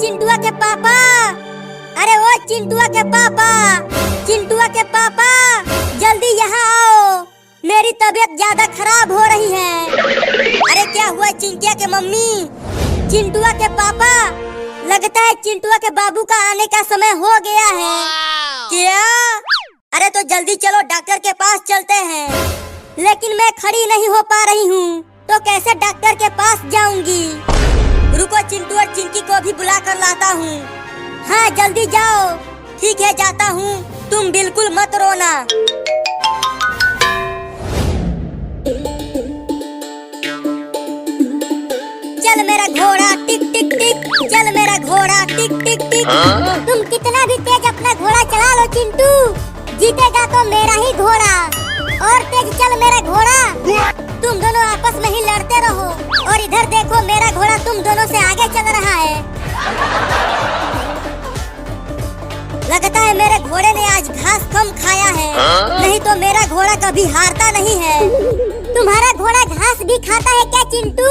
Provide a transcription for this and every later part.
चिंटुआ के पापा, अरे ओ चिंटुआ के पापा, चिंटुआ के पापा जल्दी यहाँ आओ, मेरी तबीयत ज्यादा खराब हो रही है। अरे क्या हुआ चिंटिया के मम्मी? चिंटुआ के पापा, लगता है चिंटुआ के बाबू का आने का समय हो गया है। क्या? अरे तो जल्दी चलो डॉक्टर के पास चलते हैं। लेकिन मैं खड़ी नहीं हो पा रही हूँ, तो कैसे डॉक्टर के पास जाऊंगी? रुको चिंटू और चिंकी को भी बुला कर लाता हूँ। हाँ जल्दी जाओ। ठीक है जाता हूँ, तुम बिल्कुल मत रोना। चल मेरा घोड़ा टिक टिक टिक, चल मेरा घोड़ा टिक टिक टिक। तुम कितना भी तेज अपना घोड़ा चला लो चिंटू, जीतेगा तो मेरा ही घोड़ा। और तेज चल मेरा घोड़ा। तुम दोनों आपस में ही लड़ते रहो, और इधर देखो मेरा घोड़ा तुम दोनों से आगे चल रहा है। लगता है मेरे घोड़े ने आज घास कम खाया है, नहीं तो मेरा घोड़ा कभी हारता नहीं है। तुम्हारा घोड़ा घास भी खाता है क्या चिंटू?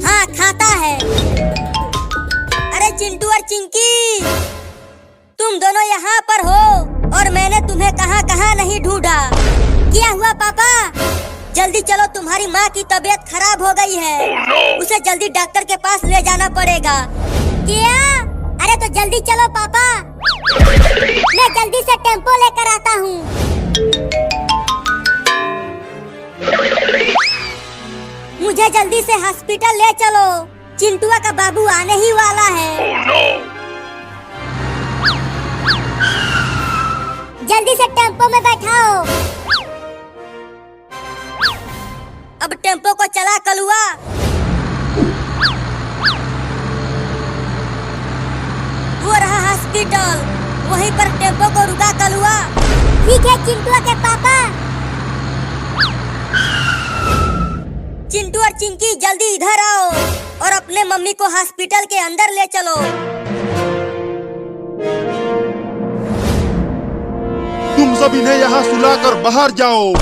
हाँ खाता है। अरे चिंटू और चिंकी, तुम दोनों यहाँ पर हो और मैंने तुम्हें कहाँ कहाँ नहीं ढूंढा। क्या हुआ पापा? जल्दी चलो, तुम्हारी माँ की तबीयत खराब हो गई है। उसे जल्दी डॉक्टर के पास ले जाना पड़ेगा। क्या? अरे तो जल्दी चलो पापा, मैं जल्दी से टेम्पो लेकर आता हूँ। मुझे जल्दी से हॉस्पिटल ले चलो, चिंटुआ का बाबू आने ही वाला है। जल्दी से टेम्पो में बैठाओ। अब टेम्पो को चला कलुआ। वो रहा हॉस्पिटल, वहीं पर टेम्पो को रुका कलुआ। ठीक है चिंटुआ के पापा। चिंटू और चिंकी जल्दी इधर आओ और अपने मम्मी को हॉस्पिटल के अंदर ले चलो। तुम सब इन्हें यहाँ सुलाकर बाहर जाओ।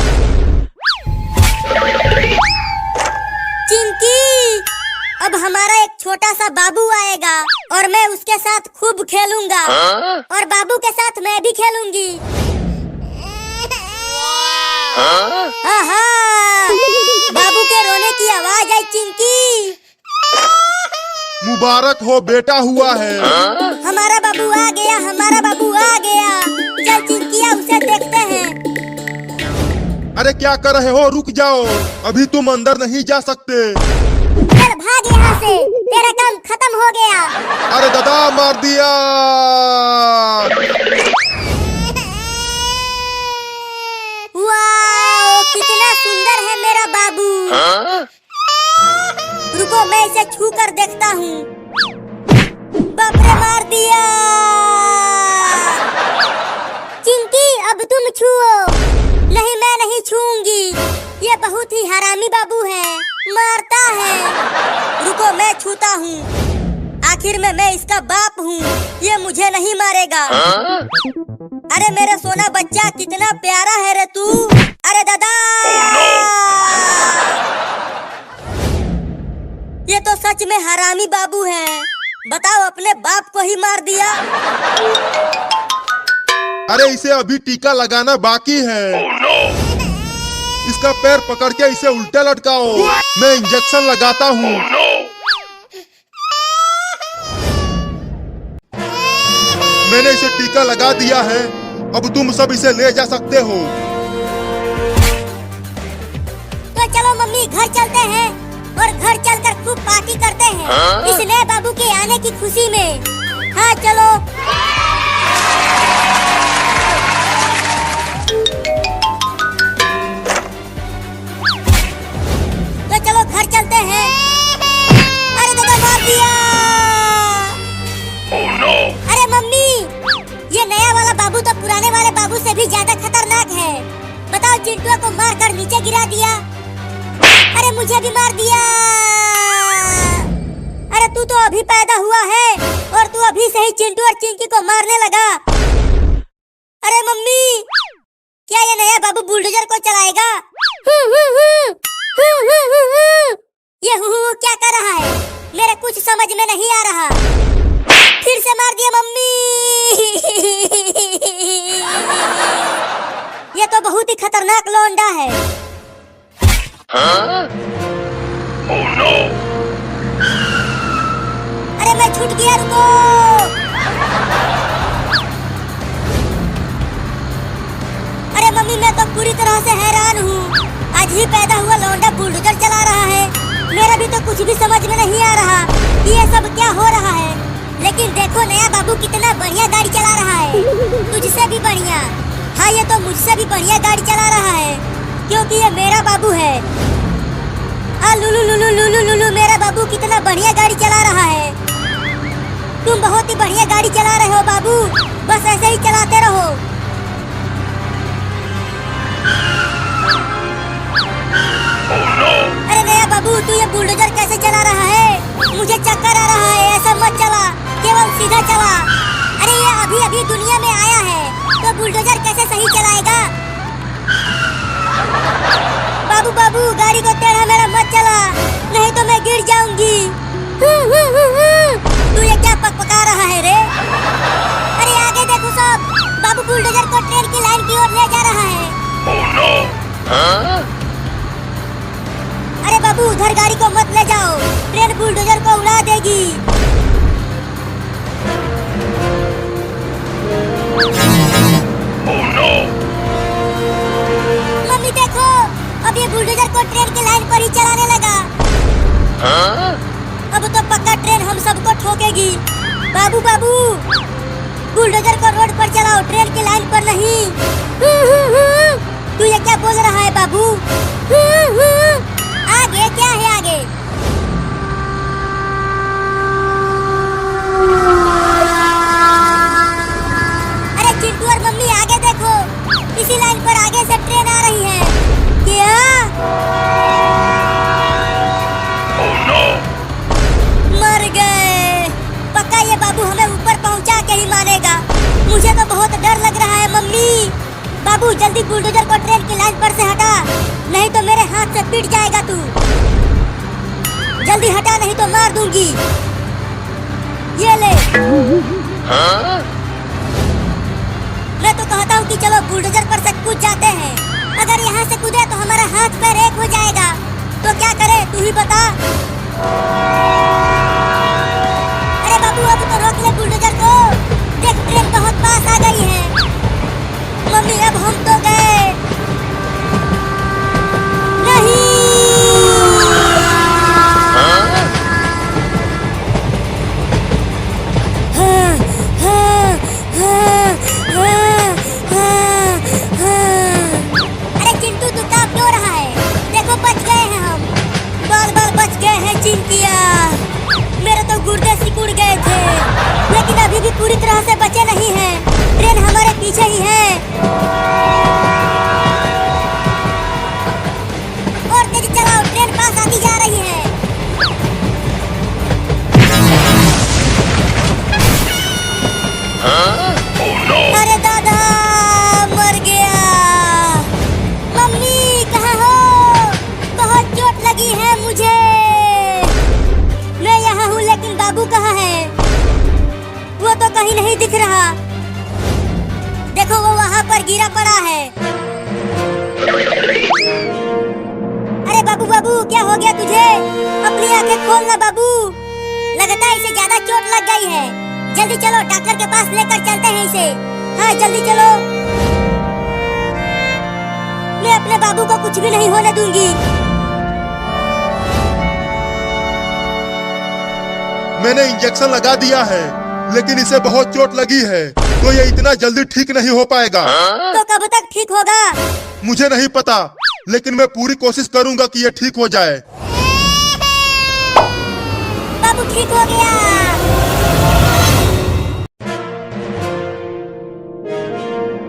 चिंकी, अब हमारा एक छोटा सा बाबू आएगा और मैं उसके साथ खूब खेलूंगा। और बाबू के साथ मैं भी खेलूंगी। आहा, बाबू के रोने की आवाज आई चिंकी। मुबारक हो, बेटा हुआ है। हमारा बाबू आ गया, हमारा बाबू आ गया। चल चिंकिया उसे देखते हैं। अरे क्या कर रहे हो? रुक जाओ, अभी तुम अंदर नहीं जा सकते। चल भाग यहाँ से, तेरा काम खत्म हो गया। अरे दादा मार दिया। वाह, कितना सुंदर है मेरा बाबू। रुको मैं इसे छू कर देखता हूँ। बाप रे मार दिया। चिंकी अब तुम छुओ। नहीं मैं नहीं छूंगी, ये बहुत ही हरामी बाबू है, मारता है। रुको मैं छूता हूँ, आखिर में मैं इसका बाप हूँ, ये मुझे नहीं मारेगा। अरे मेरा सोना बच्चा कितना प्यारा है रे तू। अरे दादा, ये तो सच में हरामी बाबू है। बताओ, अपने बाप को ही मार दिया। अरे इसे अभी टीका लगाना बाकी है। इसका पैर पकड़ के इसे उल्टा लटकाओ, मैं इंजेक्शन लगाता हूँ। मैंने इसे टीका लगा दिया है, अब तुम सब इसे ले जा सकते हो। तो चलो मम्मी घर चलते हैं और घर चलकर खूब पार्टी करते हैं इस नए बाबू के आने की खुशी में। हाँ चलो। तो चलो घर चलते हैं। अरे दादा मार दिया। अरे मम्मी, ये नया वाला बाबू तो पुराने वाले बाबू से भी ज्यादा खतरनाक है। बताओ, चिंटुआ को मार कर नीचे गिरा दिया। अरे मुझे भी मार दिया। अरे तू तो अभी पैदा हुआ है और तू अभी से ही चिंटू और चिंकी को मारने लगा। अरे मम्मी, क्या ये नया बाबू बुलडोजर को चलाएगा? ये हु क्या कर रहा है? मेरे कुछ समझ में नहीं आ रहा। फिर से मार दिया मम्मी। ये तो बहुत ही खतरनाक लौंडा है। Oh no! अरे मैं छूट गया, रुको। अरे मम्मी मैं तो पूरी तरह से हैरान हूँ। आज ही पैदा हुआ लौंडा बुलडोजर चला रहा है। मेरा भी तो कुछ भी समझ में नहीं आ रहा कि ये सब क्या हो रहा है। लेकिन देखो नया बाबू कितना बढ़िया गाड़ी चला रहा है, तुझसे भी बढ़िया। हाँ ये तो मुझसे भी बढ़िया गाड़ी चला रहा है, क्योंकि ये मेरा बाबू है। लुलु लुलु लुलु लुलु, मेरा बाबू कितना बढ़िया गाड़ी चला रहा है। तुम बहुत ही बढ़िया गाड़ी चला रहे हो बाबू, बस ऐसे ही चलाते रहो। Oh no! अरे नया बाबू तू ये बुलडोजर कैसे चला रहा है? मुझे चक्कर आ रहा है, ऐसा मत चला, केवल सीधा चला। अरे ये अभी अभी दुनिया में आया है तो बुलडोजर कैसे सही चलाएगा? बाबू बाबू गाड़ी को टेढ़ा मेढ़ा मत चला, नहीं तो मैं गिर जाऊंगी। तू ये क्या पकपका रहा है रे? अरे आगे देखो सब, बाबू बुलडोजर को ट्रेन की लाइन की ओर ले जा रहा है। Oh no! Huh? अरे बाबू उधर गाड़ी को मत ले जाओ, ट्रेन बुलडोजर को उड़ा देगी। Oh no! मम्मी देखो, अब ये बुलडोजर को ट्रेन की लाइन पर ही चलाने लगा। Huh? अब तो पक्का ट्रेन हम सबको ठोकेगी। बाबू बाबू बुलडोजर को रोड पर चलाओ, ट्रेन की लाइन पर नहीं। तू ये क्या बोल रहा है बाबू? आगे क्या है आगे? अरे चिंटू और मम्मी आगे देखो, इसी लाइन पर आगे से ट्रेन आ रही है। क्या? Oh no! मर गए। पक्का ये बाबू हमें ऊपर पहुंचा के ही मानेगा। मुझे तो बहुत डर लग रहा है मम्मी। बाबू जल्दी बुलडोजर को ट्रेन की लाइन पर से हटा, नहीं तो मेरे हाथ से पिट जाएगा तू। जल्दी हटा नहीं तो मार दूंगी। ये ले। Huh? मैं तो कहता हूँ कि चलो बुलडोजर पर से कूद जाते हैं। अगर यहाँ से कूदे तो हमारा हाथ पैर एक हो जाएगा। तो क्या करे तू ही बता। अरे बाबू अब तो रोक ले बुलडोजर को, देख ट्रेन बहुत पास आ गई है। मम्मी अब हम तो गए। नहीं। Huh? हाँ, हाँ, हाँ, हाँ, हाँ, हाँ। अरे चिंटू तू कांप क्यों रहा है? देखो बच गए हैं हम, बाल बाल बच गए हैं चिंटिया। मेरे तो गुर्दे सिकुड़ गए थे, लेकिन अभी भी पूरी तरह से बचे नहीं हैं। ट्रेन हमारे पीछे ही है। और तेज चलाओ, ट्रेन पास आती जा रही है। Huh? Oh no! अरे दादा मर गया। मम्मी कहाँ हो? बहुत चोट लगी है मुझे। मैं यहाँ हूँ लेकिन बाबू कहाँ है? वो तो कहीं नहीं दिख रहा। देखो वो वहाँ पर गिरा पड़ा है। अरे बाबू बाबू क्या हो गया तुझे? अपनी आंखें खोल ना बाबू, लगता है इसे ज्यादा चोट लग गई है। जल्दी चलो डॉक्टर के पास लेकर चलते हैं इसे। हाँ जल्दी चलो, मैं अपने बाबू को कुछ भी नहीं होने दूंगी। मैंने इंजेक्शन लगा दिया है, लेकिन इसे बहुत चोट लगी है, तो ये इतना जल्दी ठीक नहीं हो पाएगा। Huh? तो कब तक ठीक होगा? मुझे नहीं पता, लेकिन मैं पूरी कोशिश करूंगा कि ये ठीक हो जाए। बाबू ठीक हो गया।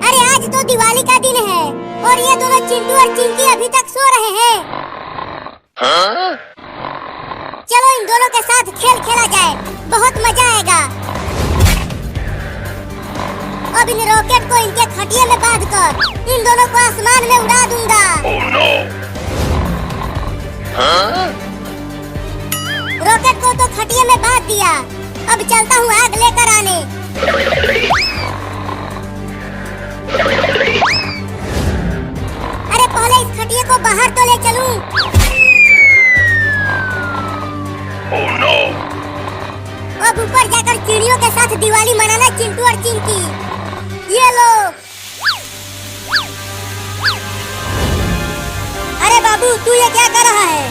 अरे आज तो दिवाली का दिन है और ये दोनों चिंटू और चिंकी अभी तक सो रहे हैं। Huh? चलो इन दोनों के साथ खेल खेला जाए, बहुत मजा आएगा। अब इन रॉकेट को इनके खटिए में बांधकर इन दोनों को आसमान में उड़ा दूंगा। Oh no! Huh? रॉकेट को तो खटिए में बांध दिया, अब चलता हूँ आग लेकर आने। अरे पहले इस खटिया को बाहर तो ले चलूं। Oh no! अब ऊपर जाकर चिड़ियों के साथ दिवाली मनाना चिंटू और चिंकी। ये लो। अरे बाबू तू ये क्या कर रहा है?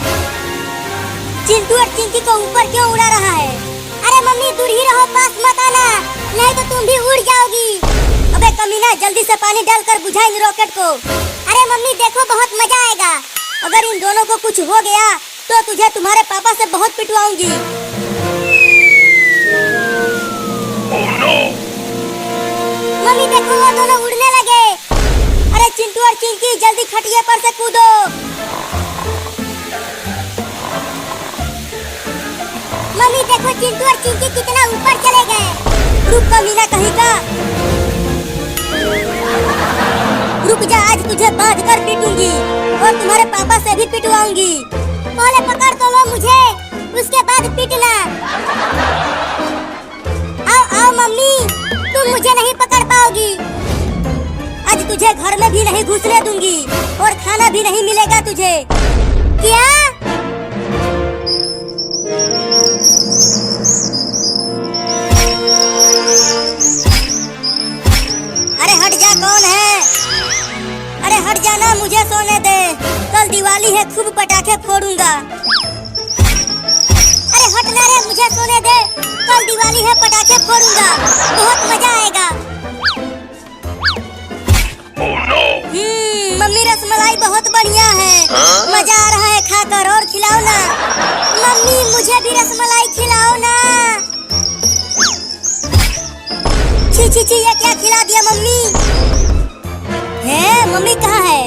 चिंटू और चिंकी को ऊपर क्यों उड़ा रहा है? अरे मम्मी दूर ही रहो, पास मत आना, नहीं तो तुम भी उड़ जाओगी। अबे कमीना, जल्दी से पानी डालकर बुझा इन रॉकेट को। अरे मम्मी देखो बहुत मजा आएगा। अगर इन दोनों को कुछ हो गया तो तुझे तुम्हारे पापा से बहुत पिटवाऊंगी। Oh no! मम्मी देखो वो दोनों उड़ने लगे। अरे चिंटू और चिंकी जल्दी खटिया पर से कूदो। मम्मी देखो चिंटू और चिंकी कितना ऊपर चले गए। रुक कमीना कहीं का, रुक जा, आज तुझे बांध कर पीटूंगी और तुम्हारे पापा से भी पिटवाऊंगी। पहले पकड़ तो लो मुझे, उसके बाद पीटना। आओ आओ मम्मी, तुम मुझे नहीं पकड़ पाओगी। आज तुझे घर में भी नहीं घुसने दूंगी और खाना भी नहीं मिलेगा तुझे। क्या? अरे हट जा, कौन है? अरे हट जाना, मुझे सोने दे, कल दिवाली है, खूब पटाखे फोड़ूंगा। अरे हटना रे, मुझे सोने दे, कल दिवाली है, पटाखे फोड़ूंगा, बहुत मजा आएगा। Oh no! मम्मी रसमलाई बहुत बढ़िया है। मजा आ रहा है खाकर, और खिलाओ ना। मम्मी मुझे भी रसमलाई खिलाओ ना। छी छी छी, ये क्या खिला दिया मम्मी? है मम्मी कहाँ है?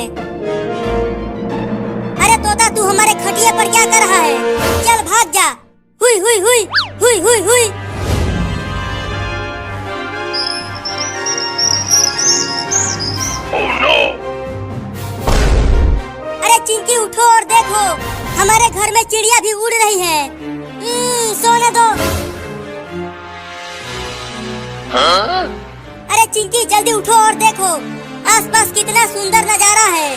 अरे तोता तू हमारे खटिया पर क्या कर रहा है? चल भाग जा। हुई हुई हुई हुई हुई हुई। Oh no! अरे चिंकी उठो और देखो, हमारे घर में चिड़िया भी उड़ रही है। सोने दो। Huh? अरे चिंकी जल्दी उठो और देखो, आसपास कितना सुंदर नजारा है।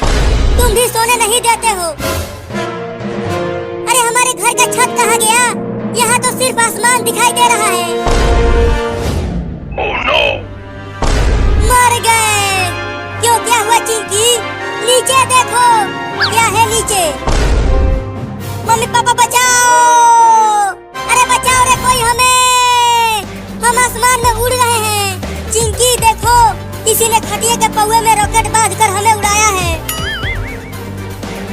तुम भी सोने नहीं देते हो। अरे हमारे घर का छत कहाँ गया? यहाँ तो सिर्फ आसमान दिखाई दे रहा है। Oh no! मर गए। क्यों, क्या हुआ चिंकी? नीचे देखो, क्या है नीचे? मम्मी पापा बचाओ, अरे बचाओ रे कोई हमें, हम आसमान में उड़ रहे हैं। चिंकी देखो, किसी ने खटिया के पौवे में रॉकेट बांधकर हमें उड़ाया है।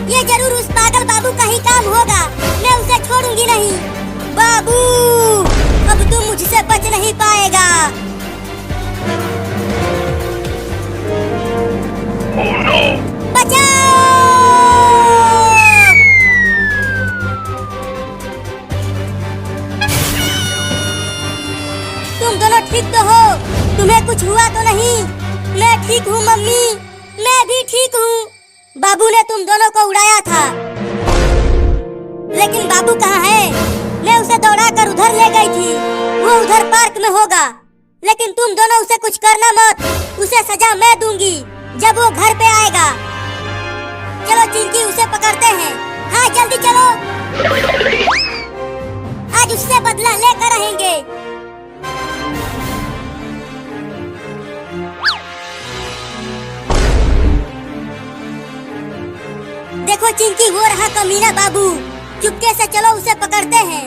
ये जरूर उस पागल बाबू का ही काम होगा, मैं उसे छोड़ूंगी नहीं। बाबू अब तू मुझसे बच नहीं पाएगा। Oh no! बचाओ! तुम दोनों ठीक तो हो? तुम्हें कुछ हुआ तो नहीं? मैं ठीक हूँ मम्मी, मैं भी ठीक हूँ। बाबू ने तुम दोनों को उड़ाया था, लेकिन बाबू कहाँ है? मैं उसे दौड़ाकर उधर ले गई थी, वो उधर पार्क में होगा। लेकिन तुम दोनों उसे कुछ करना मत, उसे सजा मैं दूंगी जब वो घर पे आएगा। चलो चिंकी, उसे पकड़ते हैं। हाँ जल्दी चलो, आज उससे बदला लेकर रहेंगे। देखो चिंकी, वो रहा कमीना बाबू, चुपके से चलो उसे पकड़ते हैं।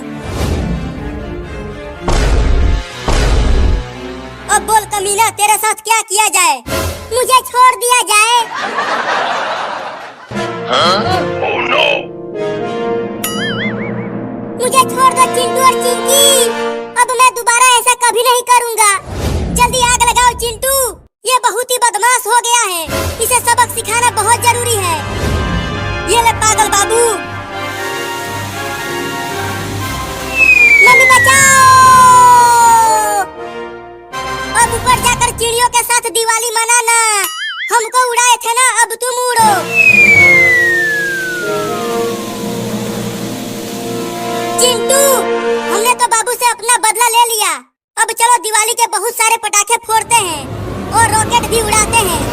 अब बोल कमीना, तेरे साथ क्या किया जाए? मुझे छोड़ दिया जाए। Huh? Oh no! मुझे छोड़ दो चिंटू और चिंकी, अब मैं दोबारा ऐसा कभी नहीं करूँगा। जल्दी आग लगाओ चिंटू, ये बहुत ही बदमाश हो गया है, इसे सबक सिखाना बहुत जरूरी है। ये ले पागल बाबू। मम्मी बचाओ! अब ऊपर जाकर चिड़ियों के साथ दिवाली मनाना। हमको उड़ाए थे ना, अब तुम उड़ो। चिंटू, हमने तो बाबू से अपना बदला ले लिया, अब चलो दिवाली के बहुत सारे पटाखे फोड़ते हैं और रॉकेट भी उड़ाते हैं।